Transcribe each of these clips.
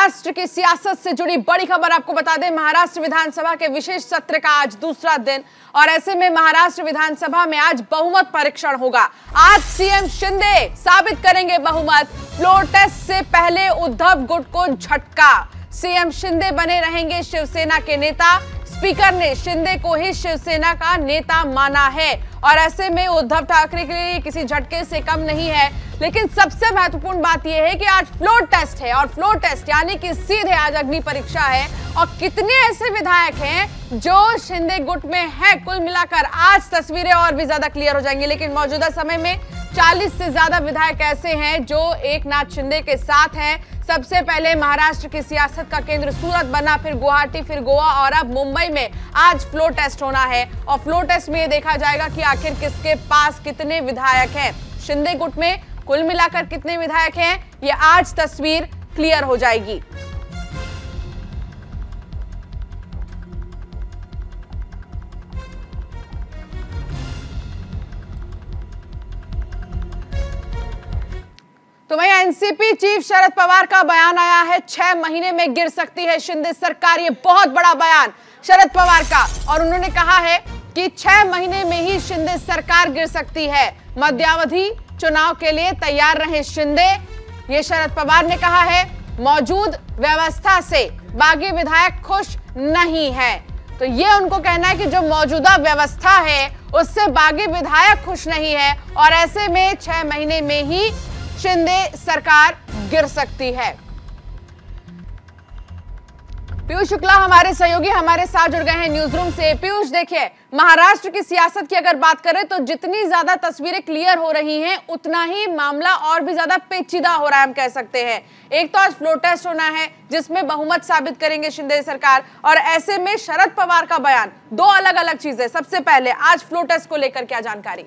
महाराष्ट्र की सियासत से जुड़ी बड़ी खबर आपको बता दें। महाराष्ट्र विधानसभा के विशेष सत्र का आज दूसरा दिन और ऐसे में महाराष्ट्र विधानसभा में आज बहुमत परीक्षण होगा। आज सीएम शिंदे साबित करेंगे बहुमत। फ्लोर टेस्ट से पहले उद्धव गुट को झटका। सीएम शिंदे बने रहेंगे शिवसेना के नेता। स्पीकर ने शिंदे को ही शिवसेना का नेता माना है और ऐसे में उद्धव ठाकरे के लिए किसी झटके से कम नहीं है। लेकिन सबसे महत्वपूर्ण बात यह है कि आज फ्लोर टेस्ट है और फ्लोर टेस्ट यानी कि सीधे आज अग्नि परीक्षा है। और कितने ऐसे विधायक हैं जो शिंदे गुट में है, कुल मिलाकर आज तस्वीरें और भी ज्यादा क्लियर हो जाएंगी। लेकिन मौजूदा समय में 40 से ज्यादा विधायक ऐसे हैं जो एकनाथ शिंदे के साथ हैं। सबसे पहले महाराष्ट्र की सियासत का केंद्र सूरत बना, फिर गुवाहाटी, फिर गोवा और अब मुंबई में आज फ्लोर टेस्ट होना है। और फ्लोर टेस्ट में ये देखा जाएगा कि आखिर किसके पास कितने विधायक हैं। शिंदे गुट में कुल मिलाकर कितने विधायक हैं, ये आज तस्वीर क्लियर हो जाएगी। तो वहीं एनसीपी चीफ शरद पवार का बयान आया है, 6 महीने में गिर सकती है शिंदे सरकार। ये बहुत बड़ा बयान शरद पवार का और उन्होंने कहा है कि 6 महीने में ही शिंदे सरकार गिर सकती है। मध्यावधि चुनाव के लिए तैयार रहे शिंदे, ये शरद पवार ने कहा है। मौजूद व्यवस्था से बागी विधायक खुश नहीं है। तो ये उनको कहना है कि जो मौजूदा व्यवस्था है उससे बागी विधायक खुश नहीं है और ऐसे में 6 महीने में ही शिंदे सरकार गिर सकती है। पीयूष शुक्ला हमारे सहयोगी हमारे साथ जुड़ गए हैं न्यूज रूम से। पीयूष, देखिए, महाराष्ट्र की सियासत की अगर बात करें तो जितनी ज्यादा तस्वीरें क्लियर हो रही हैं उतना ही मामला और भी ज्यादा पेचीदा हो रहा है, हम कह सकते हैं। एक तो आज फ्लोर टेस्ट होना है जिसमें बहुमत साबित करेंगे शिंदे सरकार और ऐसे में शरद पवार का बयान, दो अलग अलग चीजें। सबसे पहले आज फ्लोर टेस्ट को लेकर क्या जानकारी?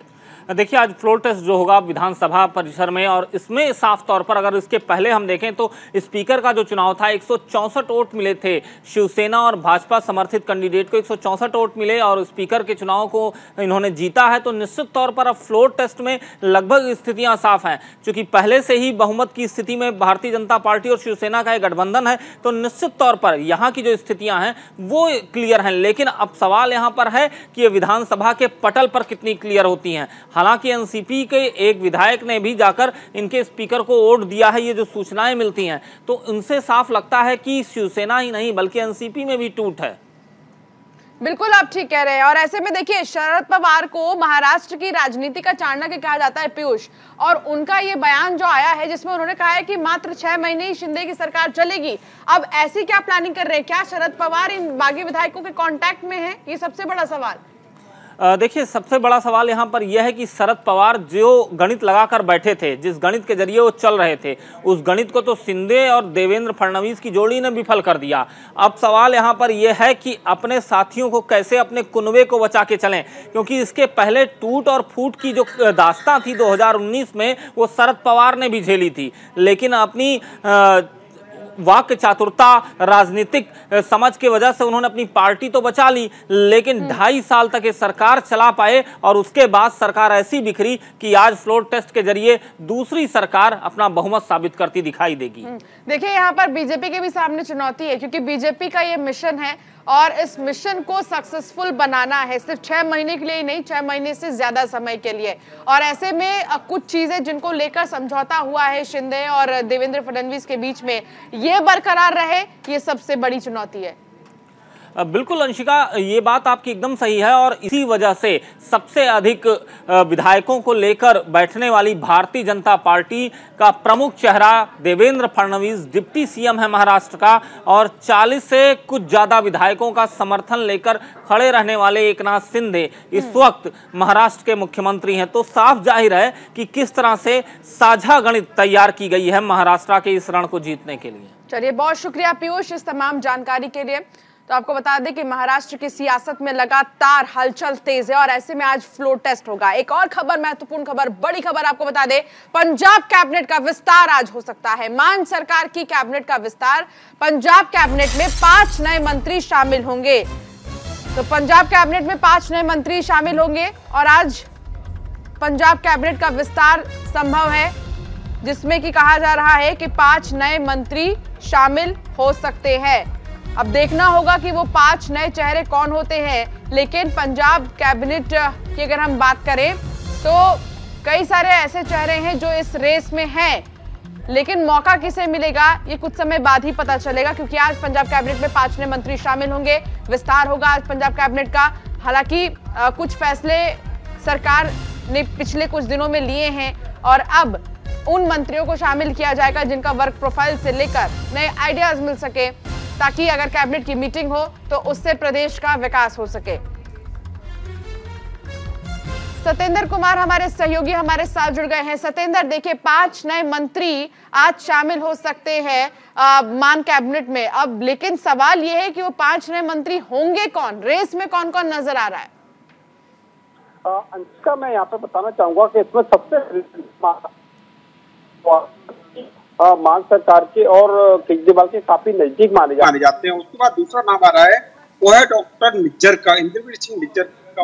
देखिए, आज फ्लोर टेस्ट जो होगा विधानसभा परिसर में और इसमें साफ तौर पर अगर इसके पहले हम देखें तो स्पीकर का जो चुनाव था 164 वोट मिले थे शिवसेना और भाजपा समर्थित कैंडिडेट को, 164 वोट मिले और स्पीकर के चुनाव को इन्होंने जीता है। तो निश्चित तौर पर अब फ्लोर टेस्ट में लगभग स्थितियां साफ हैं। चूंकि पहले से ही बहुमत की स्थिति में भारतीय जनता पार्टी और शिवसेना का एक गठबंधन है तो निश्चित तौर पर यहाँ की जो स्थितियां हैं वो क्लियर हैं। लेकिन अब सवाल यहाँ पर है कि ये विधानसभा के पटल पर कितनी क्लियर होती हैं। हालांकि एनसीपी के एक विधायक ने भी जाकर इनके स्पीकर को वोट दिया है, ये जो सूचनाएं मिलती हैं तो उनसे साफ लगता है कि शिवसेना ही नहीं बल्कि एनसीपी में भी टूट है। बिल्कुल, आप ठीक कह रहे हैं। और ऐसे में देखिए, शरद पवार को महाराष्ट्र की राजनीति का चाणक्य कहा जाता है पीयूष, और उनका ये बयान जो आया है जिसमें उन्होंने कहा है कि मात्र 6 महीने ही शिंदे की सरकार चलेगी। अब ऐसी क्या प्लानिंग कर रहे हैं? क्या शरद पवार इन बागी विधायकों के कांटेक्ट में है? ये सबसे बड़ा सवाल। देखिए, सबसे बड़ा सवाल यहाँ पर यह है कि शरद पवार जो गणित लगाकर बैठे थे, जिस गणित के जरिए वो चल रहे थे, उस गणित को तो शिंदे और देवेंद्र फडणवीस की जोड़ी ने विफल कर दिया। अब सवाल यहाँ पर यह है कि अपने साथियों को कैसे, अपने कुनबे को बचा के चलें, क्योंकि इसके पहले टूट और फूट की जो दास्तां थी 2019 में वो शरद पवार ने भी झेली थी। लेकिन अपनी वाक्य चातुरता, राजनीतिक समझ के वजह से उन्होंने अपनी पार्टी तो बचा ली, लेकिन 2.5 साल तक ये सरकार चला पाए और उसके बाद सरकार ऐसी बिखरी कि आज फ्लोर टेस्ट के जरिए दूसरी सरकार अपना बहुमत साबित करती दिखाई देगी। देखिए, यहाँ पर बीजेपी के भी सामने चुनौती है क्योंकि बीजेपी का ये मिशन है और इस मिशन को सक्सेसफुल बनाना है, सिर्फ 6 महीने के लिए ही नहीं, 6 महीने से ज्यादा समय के लिए। और ऐसे में कुछ चीजें जिनको लेकर समझौता हुआ है शिंदे और देवेंद्र फडणवीस के बीच में, ये बरकरार रहे, ये सबसे बड़ी चुनौती है। बिल्कुल अंशिका, ये बात आपकी एकदम सही है और इसी वजह से सबसे अधिक विधायकों को लेकर बैठने वाली भारतीय जनता पार्टी का प्रमुख चेहरा देवेंद्र फडणवीस डिप्टी सीएम है महाराष्ट्र का और 40 से कुछ ज्यादा विधायकों का समर्थन लेकर खड़े रहने वाले एकनाथ शिंदे इस वक्त महाराष्ट्र के मुख्यमंत्री हैं। तो साफ जाहिर है कि किस तरह से साझा गणित तैयार की गई है महाराष्ट्र के इस रण को जीतने के लिए। चलिए, बहुत शुक्रिया पीयूष इस तमाम जानकारी के लिए। तो आपको बता दें कि महाराष्ट्र की सियासत में लगातार हलचल तेज है और ऐसे में आज फ्लोर टेस्ट होगा। एक और खबर, महत्वपूर्ण खबर, बड़ी खबर आपको बता दें, पंजाब कैबिनेट का विस्तार आज हो सकता है। मान सरकार की कैबिनेट का विस्तार, पंजाब कैबिनेट में 5 नए मंत्री शामिल होंगे। तो पंजाब कैबिनेट में 5 नए मंत्री शामिल होंगे और आज पंजाब कैबिनेट का विस्तार संभव है जिसमें कि कहा जा रहा है कि 5 नए मंत्री शामिल हो सकते हैं। अब देखना होगा कि वो 5 नए चेहरे कौन होते हैं। लेकिन पंजाब कैबिनेट की अगर हम बात करें तो कई सारे ऐसे चेहरे हैं जो इस रेस में हैं, लेकिन मौका किसे मिलेगा ये कुछ समय बाद ही पता चलेगा, क्योंकि आज पंजाब कैबिनेट में 5 नए मंत्री शामिल होंगे। विस्तार होगा आज पंजाब कैबिनेट का। हालांकि कुछ फैसले सरकार ने पिछले कुछ दिनों में लिए हैं और अब उन मंत्रियों को शामिल किया जाएगा जिनका वर्क प्रोफाइल से लेकर नए आइडियाज मिल सके, ताकि अगर कैबिनेट की मीटिंग हो तो उससे प्रदेश का विकास हो सके। सतेंद्र कुमार हमारे सहयोगी हमारे साथ जुड़ गए हैं। सतेंद्र, देखिए 5 नए मंत्री आज शामिल हो सकते हैं मान कैबिनेट में। अब लेकिन सवाल यह है कि वो 5 नए मंत्री होंगे कौन, रेस में कौन कौन नजर आ रहा है? अंशिका, मैं यहाँ पे बताना चाहूंगा कि इसमें सबसे मान सरकार के और केजरीवाल के काफी नजदीक माने जाते हैं। उसके बाद दूसरा नाम आ रहा है वो है डॉक्टर निज्जर का, इंद्रवीर सिंह निज्जर का।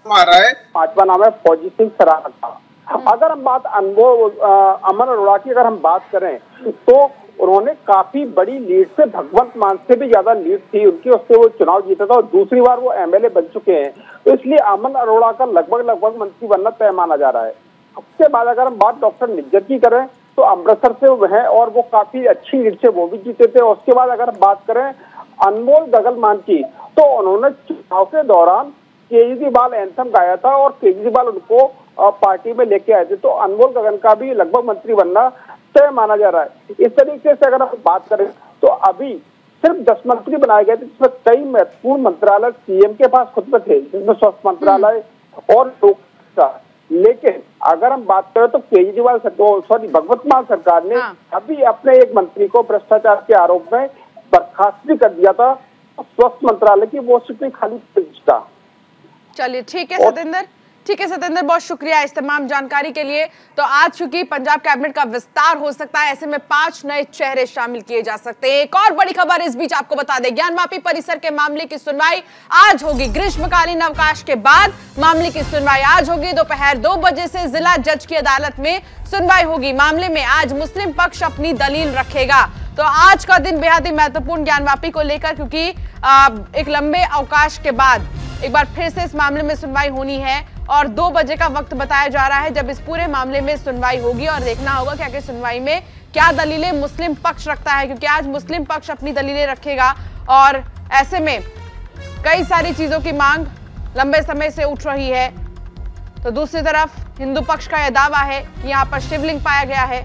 आ रहा है पांचवा नाम है फौजी सिंह सराहना का। अगर हम बात अमन अरोड़ा की अगर हम बात करें तो उन्होंने काफी बड़ी लीड से, भगवंत मान से भी ज्यादा लीड थी उनकी, उससे वो चुनाव जीता था और दूसरी बार वो एमएलए बन चुके हैं। तो इसलिए अमन अरोड़ा का लगभग मंत्री बनना तय माना जा रहा है। उसके बाद अगर हम बात डॉक्टर निज्जर की करें तो अमृतसर से वो है और वो काफी अच्छी लीड से वो भी जीते थे। और उसके बाद अगर हम बात करें अनमोल गगन मान की, तो उन्होंने चुनाव के दौरान केजरीवाल एंथम गाया था और केजरीवाल उनको पार्टी में लेके आए थे। तो अनमोल गगन का भी लगभग मंत्री बनना तय माना जा रहा है। इस तरीके से अगर हम बात करें तो अभी सिर्फ 10 मंत्री बनाए गए थे, जिसमें कई महत्वपूर्ण मंत्रालय सीएम के पास खुद में थे, जिसमें स्वास्थ्य मंत्रालय और लोक। लेकिन अगर हम बात करें तो केजरीवाल भगवंत मान सरकार ने अभी अपने एक मंत्री को भ्रष्टाचार के आरोप में बर्खास्त भी कर दिया था। स्वास्थ्य मंत्रालय की वो सीटें खाली था। चलिए ठीक है सतेंद्र, बहुत शुक्रिया इस तमाम जानकारी के लिए। तो आज चूंकि पंजाब कैबिनेट का विस्तार हो सकता है, ऐसे में 5 नए चेहरे शामिल किए जा सकते हैं। एक और बड़ी खबर इस बीच आपको बता दें, ज्ञानवापी परिसर के मामले की सुनवाई आज होगी। ग्रीष्मकालीन अवकाश के बाद मामले की सुनवाई आज होगी। दोपहर 2 बजे से जिला जज की अदालत में सुनवाई होगी। मामले में आज मुस्लिम पक्ष अपनी दलील रखेगा। तो आज का दिन बेहद ही महत्वपूर्ण ज्ञानवापी को लेकर, क्योंकि एक लंबे अवकाश के बाद एक बार फिर से इस मामले में सुनवाई होनी है और 2 बजे का वक्त बताया जा रहा है जब इस पूरे मामले में सुनवाई होगी। और देखना होगा कि आखिर सुनवाई में क्या दलीलें मुस्लिम पक्ष रखता है, क्योंकि आज मुस्लिम पक्ष अपनी दलीलें रखेगा और ऐसे में कई सारी चीजों की मांग लंबे समय से उठ रही है। तो दूसरी तरफ हिंदू पक्ष का यह दावा है कि यहाँ पर शिवलिंग पाया गया है।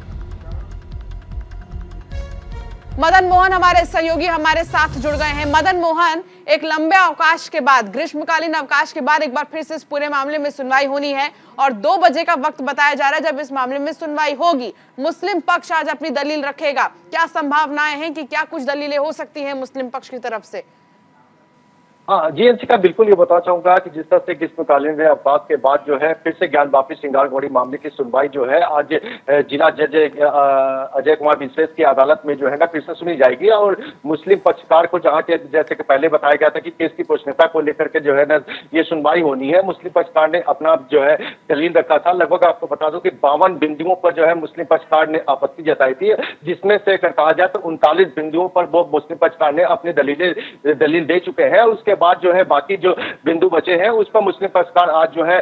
मदन मोहन हमारे सहयोगी हमारे साथ जुड़ गए हैं। मदन मोहन, एक लंबे अवकाश के बाद, ग्रीष्मकालीन अवकाश के बाद एक बार फिर से इस पूरे मामले में सुनवाई होनी है और 2 बजे का वक्त बताया जा रहा है जब इस मामले में सुनवाई होगी। मुस्लिम पक्ष आज अपनी दलील रखेगा। क्या संभावनाएं हैं कि क्या कुछ दलीलें हो सकती हैं मुस्लिम पक्ष की तरफ से? हाँ जी अंशिका, बिल्कुल ये बताना चाहूंगा कि जिस तरह से ग्रीष्मकालीन अवकाश के बाद जो है फिर से ज्ञानवापी श्रृंगारघोड़ी मामले की सुनवाई जो है आज जिला जज अजय कुमार विशेष की अदालत में जो है ना फिर से सुनी जाएगी। और मुस्लिम पक्षकार को जहाँ के जैसे कि पहले बताया गया था कि केस की गोपनीयता को लेकर के जो है ना ये सुनवाई होनी है, मुस्लिम पक्षकार ने अपना जो है दलील रखा था। लगभग आपको बता दूं कि 52 बिंदुओं पर जो है मुस्लिम पक्षकार ने आपत्ति जताई थी, जिसमें से कहा जाए तो 39 बिंदुओं पर वो मुस्लिम पक्षकार ने अपनी दलील दे चुके हैं। उसके बाद जो है बाकी जो बिंदु बचे हैं उस पर मुस्लिम पक्षकार आज जो है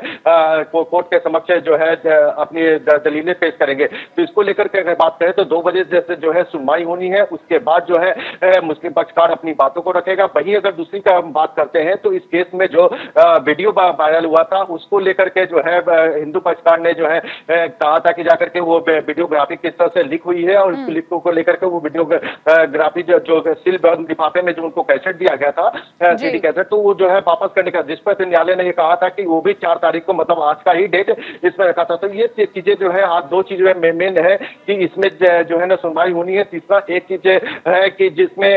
कोर्ट के समक्ष जो है अपनी दलीलें पेश करेंगे। तो इसको लेकर के अगर बात करें तो 2 बजे जैसे जो है सुनवाई होनी है, उसके बाद जो है मुस्लिम पक्षकार अपनी बातों को रखेगा। वहीं अगर दूसरी का बात करते हैं तो इस केस में जो वीडियो वायरल हुआ था उसको लेकर के जो है हिंदू पक्षकार ने जो है कहा था कि जाकर के वो वीडियोग्राफी किस तरह से लीक हुई है और उस क्लिप को लेकर के वो वीडियोग्राफी जो सील लिफाफे में जो उनको कैसेट दिया गया था, सीडी कैसेट, तो वो जो है वापस करने का, जिस पर न्यायालय ने ये कहा था कि वो भी 4 तारीख को, मतलब आज का ही डेट इसमें रखा था। तो ये चीजें जो है आज 2 चीजें मेन है कि इसमें जो है ना सुनवाई होनी है। तीसरा एक चीज है कि जिसमें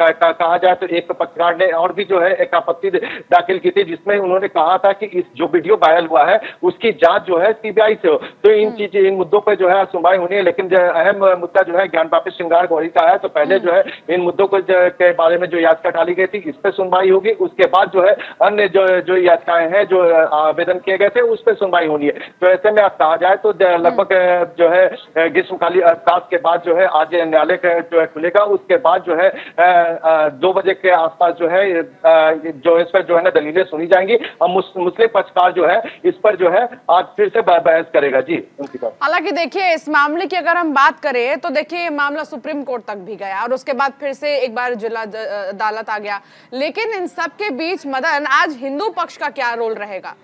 कहा जाए तो एक पक्षकार ने और भी जो है एक आपत्ति दाखिल की थी, जिसमें उन्होंने कहा था कि इस जो वीडियो वायरल हुआ है उसकी जांच जो है सीबीआई से हो। तो इन मुद्दों पर जो है सुनवाई होनी है। लेकिन अहम मुद्दा जो है ज्ञानवापी श्रृंगारघोड़ी का है, तो पहले जो है इन मुद्दों के बारे में जो याचिका डाली गई थी इस पर सुनवाई होगी, उसके बाद जो है अन्य जो याचिकाएं हैं, जो आवेदन किए गए थे, उस पर सुनवाई होनी है। तो ऐसे में आप कहा जाए तो लगभग जो है ग्रीष्मकालीन अवकाश के बाद जो है आज न्यायालय जो है खुलेगा। उसके बाद जो है 2 बजे के आसपास जो है जो इस पर जो है ना दलीलें सुनी जाएंगी और मुस्लिम पक्षकार जो है इस पर जो है आज फिर से बहस करेगा। जी, हालांकि देखिए इस मामले की अगर हम बात करें तो देखिए मामला सुप्रीम कोर्ट तक भी गया और उसके बाद फिर से एक बार जिला अदालत आ गया, लेकिन इन सब के बीच मदन आज हिंदू पक्ष का क्या रोल रहेगा?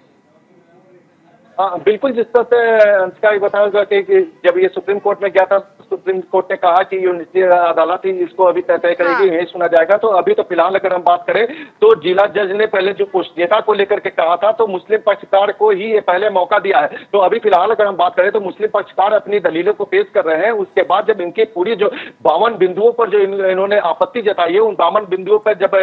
हाँ बिल्कुल, जिस तरह से अंशिका भी बताया कि जब ये सुप्रीम कोर्ट में गया था, सुप्रीम कोर्ट ने कहा कि ये निचली अदालत ही इसको अभी तय करेगी, यही सुना जाएगा। तो अभी तो फिलहाल अगर हम बात करें तो जिला जज ने पहले जो पुष्टियता को लेकर के कहा था, तो मुस्लिम पक्षकार को ही ये पहले मौका दिया है। तो अभी फिलहाल अगर हम बात करें तो मुस्लिम पक्षकार अपनी दलीलों को पेश कर रहे हैं। उसके बाद जब इनकी पूरी जो 52 बिंदुओं पर जो इन्होंने आपत्ति जताई है, उन 52 बिंदुओं पर जब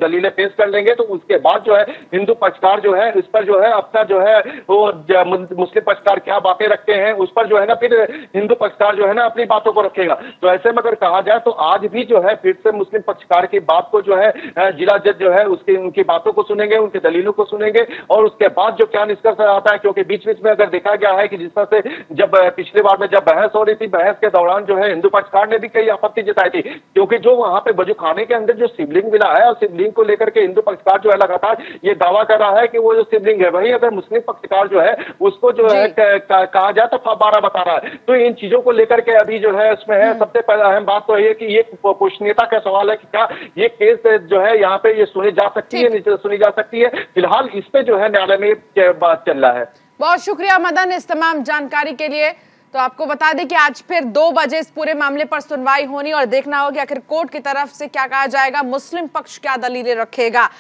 दलीलें पेश कर लेंगे तो उसके बाद जो है हिंदू पक्षकार जो है इस पर जो है अपना जो है वो मुस्लिम पक्षकार क्या बातें रखते हैं उस पर जो है ना फिर हिंदू पक्षकार जो है ना अपनी बातों को रखेगा। तो ऐसे में अगर कहा जाए तो आज भी जो है फिर से मुस्लिम पक्षकार की बात को जो है जिला जज जो है उनकी बातों को सुनेंगे, उनकी दलीलों को सुनेंगे और उसके बाद जो क्या निष्कर्ष आता है, क्योंकि बीच बीच में अगर देखा गया है कि जिस तरह से जब पिछली बार में जब बहस हो रही थी, बहस के दौरान जो है हिंदू पक्षकार ने भी कई आपत्ति जताई थी, क्योंकि जो वहां पे वजूखाने के अंदर जो शिवलिंग मिला है और शिवलिंग को लेकर के हिंदू पक्षकार जो है लगातार ये दावा कर रहा है कि वो जो शिवलिंग है वही अगर मुस्लिम पक्षकार जो है उसको जो है कहा जाए तो फव्वारा बता रहा है। तो इन चीजों को लेकर के अभी जो है उसमें है सबसे पहले अहम बात तो ये कि ये पुष्टियता का सवाल है कि क्या ये केस जो है यहाँ पे ये सुनी जा सकती है, नीचे सुनी जा सकती है। फिलहाल इस पे जो है न्यायालय में बात चल रहा है। बहुत शुक्रिया मदन इस तमाम जानकारी के लिए। तो आपको बता दें कि आज फिर 2 बजे इस पूरे मामले पर सुनवाई होनी और देखना होगा आखिर कोर्ट की तरफ से क्या कहा जाएगा, मुस्लिम पक्ष क्या दलीलें रखेगा।